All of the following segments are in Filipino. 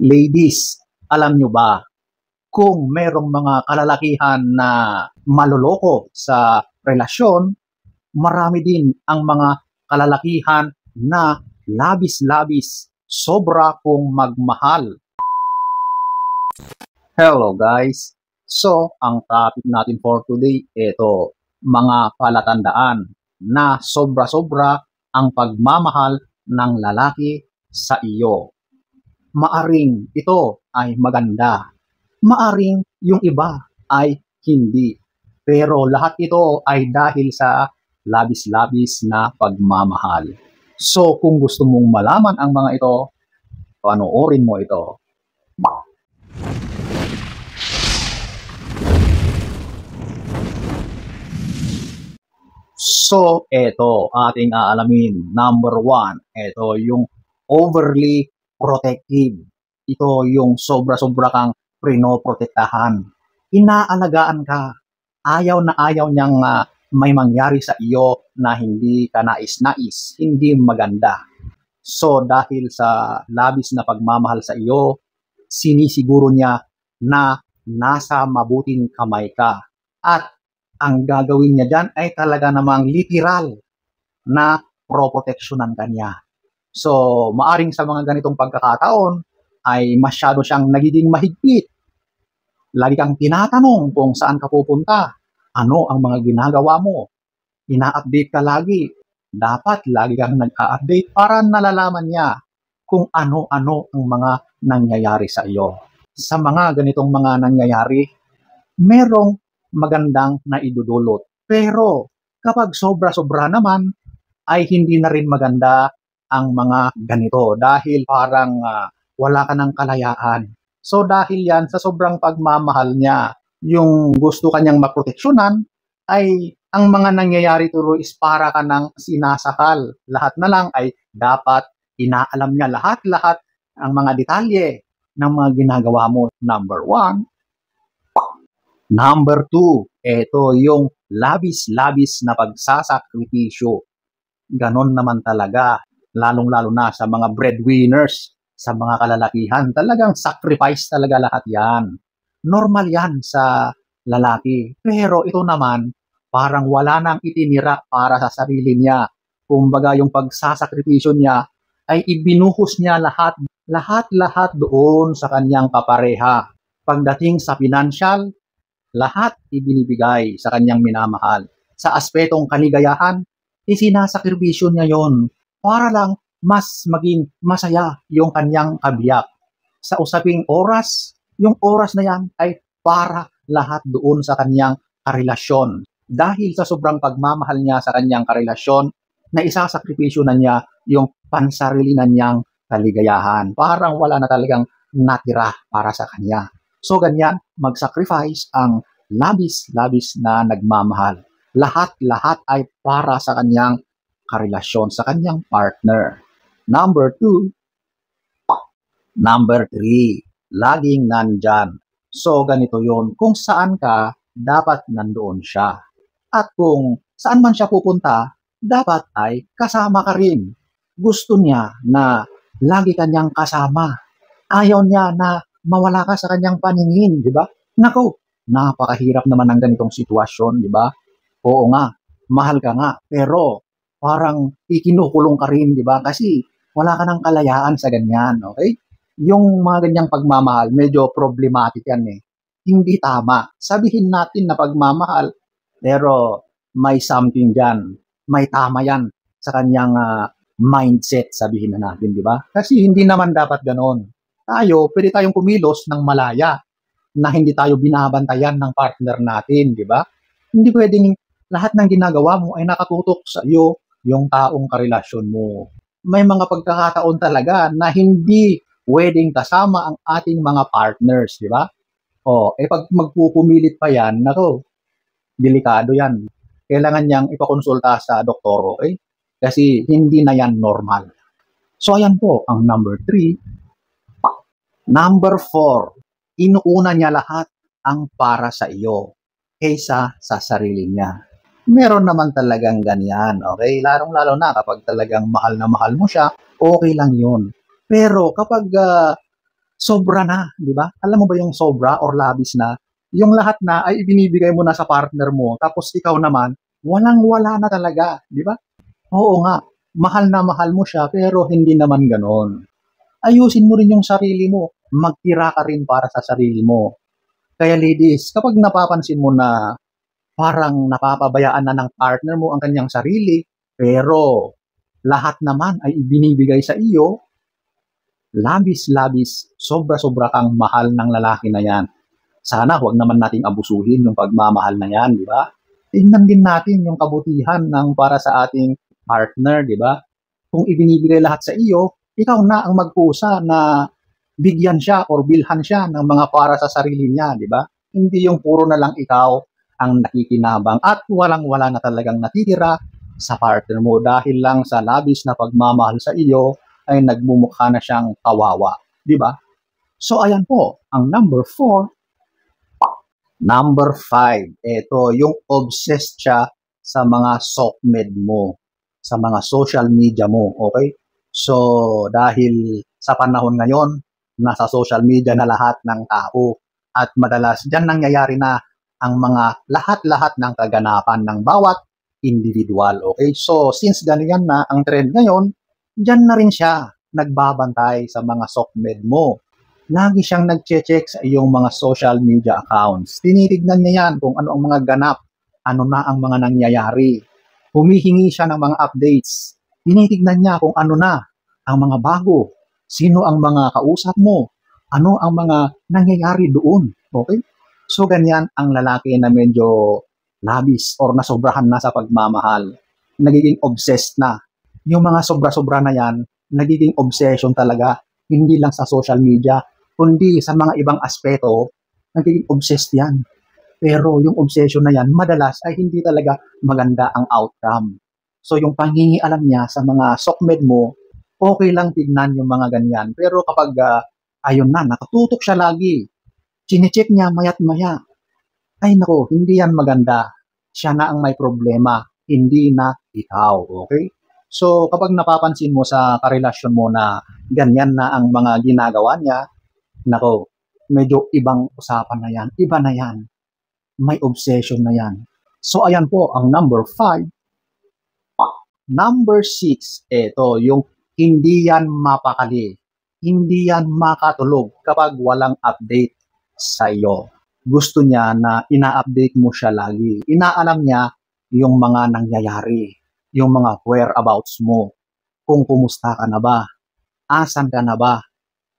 Ladies, alam nyo ba kung merong mga kalalakihan na maloloko sa relasyon, marami din ang mga kalalakihan na labis-labis, sobra kong magmahal. Hello guys! So, ang topic natin for today, ito, mga palatandaan na sobra-sobra ang pagmamahal ng lalaki sa iyo. Maaring ito ay maganda, maaring yung iba ay hindi. Pero lahat ito ay dahil sa labis-labis na pagmamahal. So kung gusto mong malaman ang mga ito, panoorin mo ito. So ito ating aalamin. Number 1, ito yung overly protective. Ito yung sobra-sobra kang pinoprotektahan. Inaalagaan ka. Ayaw na ayaw niyang may mangyari sa iyo na hindi ka nais-nais, hindi maganda. So dahil sa labis na pagmamahal sa iyo, sinisiguro niya na nasa mabuting kamay ka. At ang gagawin niya dyan ay talaga namang literal na proproteksyonan ka niya. So, maaring sa mga ganitong pagkakataon ay masyado siyang nagiging mahigpit. Lagi kang tinatanong kung saan ka pupunta, ano ang mga ginagawa mo. Ina-update ka lagi. Dapat lagi kang nag-a-update para nalalaman niya kung ano-ano ang mga nangyayari sa iyo. Sa mga ganitong mga nangyayari, merong magandang naidudulot. Pero kapag sobra-sobra naman, ay hindi na rin maganda ang mga ganito dahil parang wala ka ng kalayaan. So dahil yan, sa sobrang pagmamahal niya, yung gusto kanyang maproteksyonan, ay ang mga nangyayari tuloy is para ka ng sinasakal. Lahat na lang ay dapat inaalam niya lahat-lahat ang mga detalye ng mga ginagawa mo. Number 1. Number 2, ito yung labis-labis na pagsasakripisyo. Ganon naman talaga. Lalong-lalo na sa mga breadwinners, sa mga kalalakihan, talagang sacrifice talaga lahat yan. Normal yan sa lalaki. Pero ito naman, parang wala nang itinira para sa sarili niya. Kumbaga yung pagsasakripisyo niya ay ibinuhos niya lahat doon sa kanyang kapareha. Pagdating sa financial, lahat ibinibigay sa kanyang minamahal. Sa aspetong kaligayahan, isinasakripisyo niya yon para lang mas maging masaya yung kanyang kabiyak. Sa usaping oras, yung oras na yan ay para lahat doon sa kanyang karelasyon. Dahil sa sobrang pagmamahal niya sa kanyang karelasyon, na isasakripisyo na niya yung pansarili na niyang kaligayahan. Parang wala na talagang natira para sa kanya. So ganyan, mag-sacrifice ang labis-labis na nagmamahal. Lahat-lahat ay para sa kanyang karelasyon, sa kanyang partner. Number 2. Number 3, laging nandyan. So ganito yun, kung saan ka, dapat nandoon siya. At kung saan man siya pupunta, dapat ay kasama ka rin. Gusto niya na lagi kanyang kasama. Ayaw niya na mawala ka sa kanyang paningin, di ba? Nako, napakahirap naman ng ganitong sitwasyon, di ba? Oo nga, mahal ka nga, pero parang ikinukulong ka rin, di ba? Kasi wala ka ng kalayaan sa ganyan, okay? Yung mga ganyang pagmamahal, medyo problematic yan eh. Hindi tama. Sabihin natin na pagmamahal, pero may something dyan. May tama yan sa kanyang mindset, sabihin na natin, di ba? Kasi hindi naman dapat ganon. Pwede tayong kumilos ng malaya na hindi tayo binabantayan ng partner natin, di ba? Hindi pwedeng lahat ng ginagawa mo ay nakatutok sa iyo, yung taong karelasyon mo. May mga pagkakataon talaga na hindi pwedeng kasama ang ating mga partners, di ba? Pag magpupumilit pa yan, nako, delikado yan. Kailangan niyang ipakonsulta sa doktor, okay? Kasi hindi na yan normal. So ayan po ang number 3. Number 4, inuuna niya lahat ang para sa iyo kaysa sa sarili niya. Meron naman talagang ganyan, okay? Lalong-lalo na kapag talagang mahal na mahal mo siya, okay lang yun. Pero kapag Sobra na, di ba? Alam mo ba yung sobra or labis na? Yung lahat na ay ibinibigay mo na sa partner mo, tapos ikaw naman, walang-wala na talaga, di ba? Oo nga, mahal na mahal mo siya, pero hindi naman ganon. Ayusin mo rin yung sarili mo. Magtira ka rin para sa sarili mo. Kaya ladies, kapag napapansin mo na parang napapabayaan na ng partner mo ang kanyang sarili, pero lahat naman ay ibinibigay sa iyo, labis-labis, sobra-sobra kang mahal ng lalaki na yan. Sana huwag naman nating abusuhin yung pagmamahal na yan, di ba? Tingnan din natin yung kabutihan ng para sa ating partner, di ba? Kung ibinibigay lahat sa iyo, ikaw na ang magpusa na bigyan siya or bilhan siya ng mga para sa sarili niya, di ba? Hindi yung puro na lang ikaw ang nakikinabang at walang-wala na talagang natitira sa partner mo dahil lang sa labis na pagmamahal sa iyo ay nagmumukha na siyang kawawa, di ba? So ayan po, ang number 4. Number 5, ito yung obsessed siya sa mga sockmed mo, sa mga social media mo, okay? So dahil sa panahon ngayon, nasa social media na lahat ng tao at madalas diyan nangyayari na ang mga lahat-lahat ng kaganapan ng bawat individual, okay? So since ganyan na ang trend ngayon, diyan na rin siya nagbabantay sa mga sockmed mo. Lagi siyang nagche-check sa iyong mga social media accounts. Tinitignan niya yan kung ano ang mga ganap, ano na ang mga nangyayari. Humihingi siya ng mga updates. Tinitignan niya kung ano na ang mga bago, sino ang mga kausap mo, ano ang mga nangyayari doon. Okay? So ganyan ang lalaki na medyo labis or nasobrahan na sa pagmamahal. Nagiging obsessed na. Yung mga sobra-sobra na yan, nagiging obsession talaga. Hindi lang sa social media, kundi sa mga ibang aspeto, nagiging obsessed yan. Pero yung obsession na yan, madalas ay hindi talaga maganda ang outcome. So yung pangingialam niya sa mga sockmed mo, okay lang tignan yung mga ganyan. Pero kapag ayun na, nakatutok siya lagi, chinecheck niya mayat maya, ay nako, hindi yan maganda. Siya na ang may problema, hindi na ikaw. Okay? So kapag napapansin mo sa karelasyon mo na ganyan na ang mga ginagawa niya, nako, medyo ibang usapan na yan. Iba na yan. May obsession na yan. So, ayan po, ang number 5. Number 6, ito, yung hindi yan mapakali. Hindi yan makatulog kapag walang update sa iyo. Gusto niya na ina-update mo siya lagi. Inaalam niya yung mga nangyayari, yung mga whereabouts mo, kung kumusta ka na ba, asan ka na ba,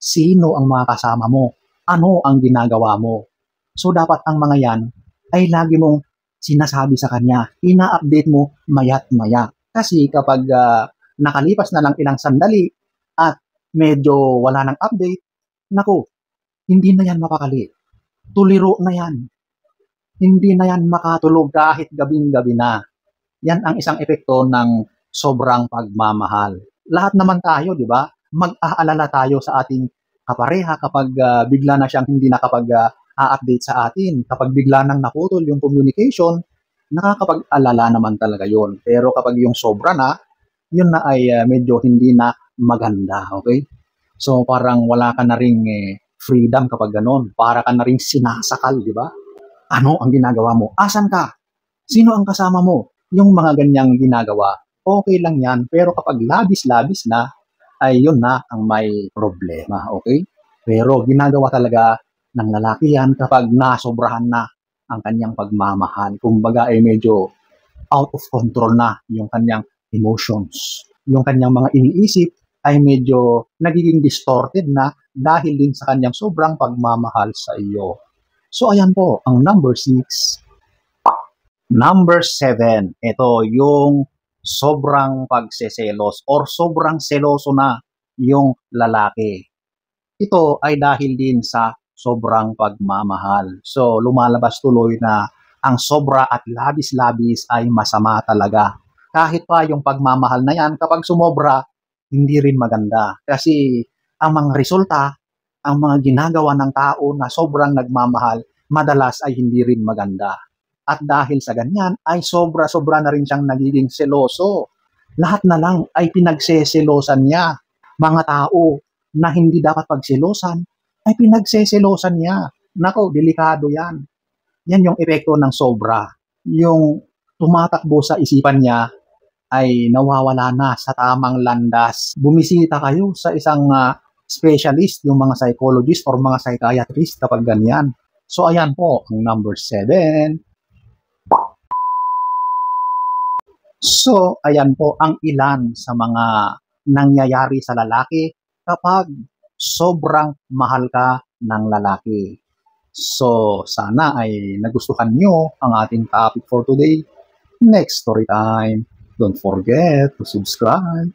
sino ang mga kasama mo, ano ang ginagawa mo. So dapat ang mga yan ay lagi mong sinasabi sa kanya, ina-update mo maya't maya. Kasi kapag nakalipas na lang ilang sandali at medyo wala nang update, naku, hindi na yan mapakali. Tuliro na yan. Hindi na yan makatulog kahit gabing-gabi na. Yan ang isang epekto ng sobrang pagmamahal. Lahat naman tayo, di ba? Mag-aalala tayo sa ating kapareha kapag bigla na siyang hindi nakapag-update sa atin. Kapag bigla nang naputol yung communication, nakakapag-alala naman talaga yon. Pero kapag yung sobra na, yun na ay medyo hindi na maganda. Okay? So parang wala ka na ring freedom kapag ganon. Para ka na ring sinasakal, di ba? Ano ang ginagawa mo? Asan ka? Sino ang kasama mo? Yung mga ganyang ginagawa, okay lang yan. Pero kapag labis-labis na, ay yun na ang may problema, okay? Pero ginagawa talaga ng lalaki yan kapag nasobrahan na ang kanyang pagmamahal. Kumbaga ay medyo out of control na yung kanyang emotions. Yung kanyang mga iniisip ay medyo nagiging distorted na dahil din sa kanyang sobrang pagmamahal sa iyo. So ayan po, ang number 6. Number 7, ito yung sobrang pagseselos or sobrang seloso na yung lalaki. Ito ay dahil din sa sobrang pagmamahal. So lumalabas tuloy na ang sobra at labis-labis ay masama talaga. Kahit pa yung pagmamahal na yan, kapag sumobra, hindi rin maganda. Kasi ang mga resulta, ang mga ginagawa ng tao na sobrang nagmamahal, madalas ay hindi rin maganda. At dahil sa ganyan, ay sobra-sobra na rin siyang nagiging seloso. Lahat na lang ay pinagseselosan niya. Mga tao na hindi dapat pagselosan, ay pinagseselosan niya. Nako, delikado yan. Yan yung epekto ng sobra. Yung tumatakbo sa isipan niya ay nawawala na sa tamang landas. Bumisita kayo sa isang specialist, yung mga psychologist or mga psychiatrist kapag ganyan. So ayan po, ang number 7. So ayan po ang ilan sa mga nangyayari sa lalaki kapag sobrang mahal ka ng lalaki. So sana ay nagustuhan nyo ang ating topic for today. Next story time. Don't forget to subscribe.